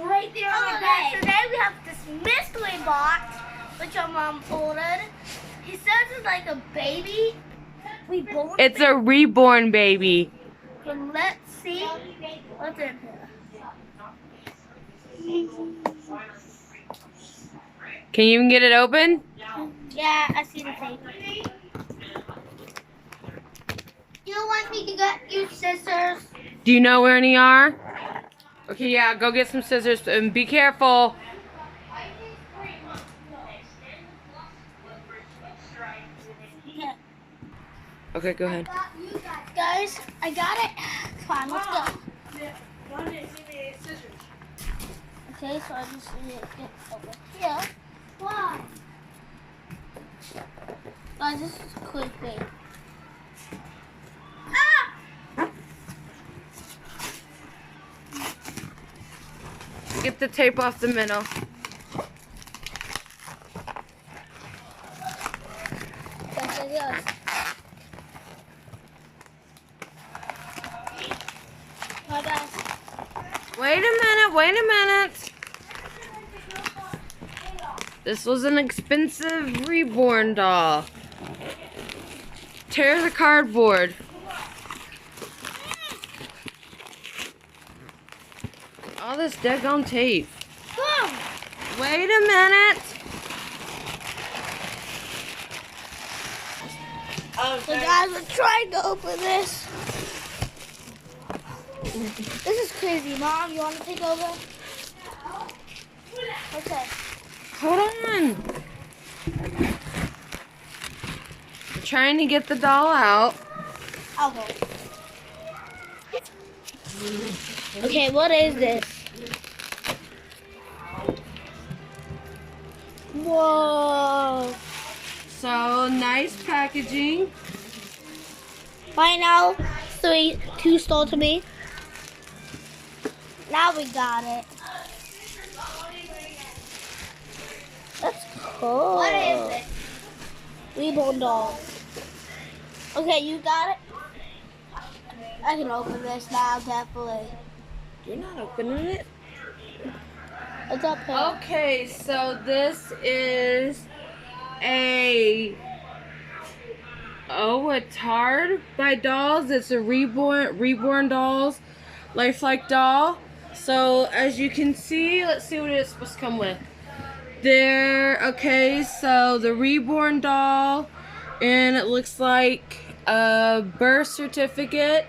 right there on the back. So then we have this mystery box, which our mom ordered. He says it's like a baby. It's a reborn baby. So let's see what's in here. Can you even get it open? Yeah, I see the tape. You don't want me to get you scissors? Do you know where any are? Okay, yeah, go get some scissors and be careful. Yeah. Okay, go ahead. Guys, I got it. Come on, let's go. Okay, so I just need to get over here. Why? Guys, this is quickly. Get the tape off the middle. Yes. My bad. Wait a minute. This was an expensive Reborn doll. Tear the cardboard. All this daggone tape. Wait a minute. So guys, we're trying to open this. This is crazy. Mom, you want to take over? Okay. Hold on. We're trying to get the doll out. I'll go. Okay, what is this? Whoa. So, nice packaging. By now, 2 stole to me. Now we got it. That's cool. What is it? Reborn doll. Okay, you got it? I can open this now, definitely. You're not opening it. It's up here. Okay, so this is it's hard by dolls. It's a reborn dolls lifelike doll. So as you can see, let's see what it's supposed to come with. Okay, so the reborn doll, and it looks like a birth certificate.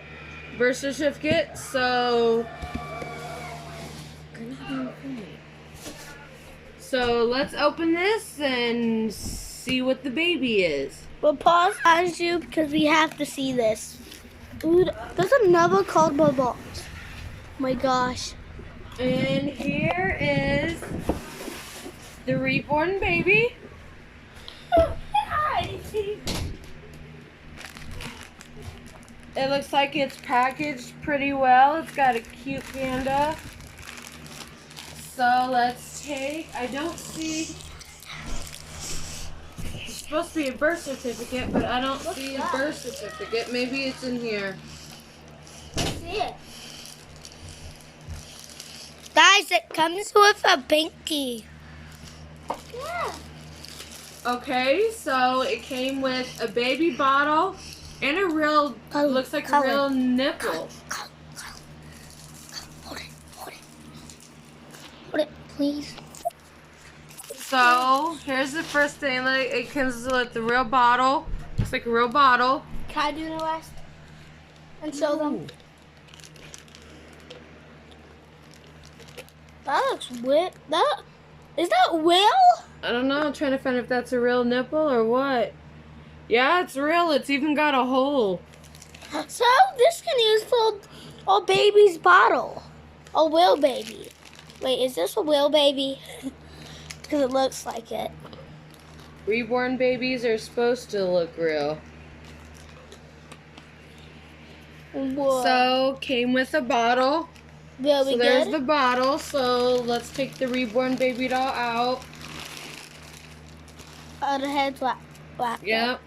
So let's open this and see what the baby is. We'll pause on you because we have to see this. Ooh, there's another cardboard box. Oh my gosh. And here is the reborn baby. It looks like it's packaged pretty well. It's got a cute panda. So let's I don't see, it's supposed to be a birth certificate, but I don't see a birth certificate. Maybe it's in here. Let's see it. Guys, it comes with a binky. Yeah. Okay, so it came with a baby bottle and a real, looks like a real nipple. Hold it, please. So here's the first thing. It comes with the real bottle. Looks like a real bottle. Can I do the rest and show them? That looks weird. Is that real? I don't know. I'm trying to find if that's a real nipple or what. Yeah, it's real. It's even got a hole. So this can use for a baby's bottle. A real baby. Wait, is this a real baby? Because it looks like it. Reborn babies are supposed to look real. Whoa. So, came with a bottle. Really so there's good. the bottle. So, let's take the reborn baby doll out. Oh, the head's black. Yep.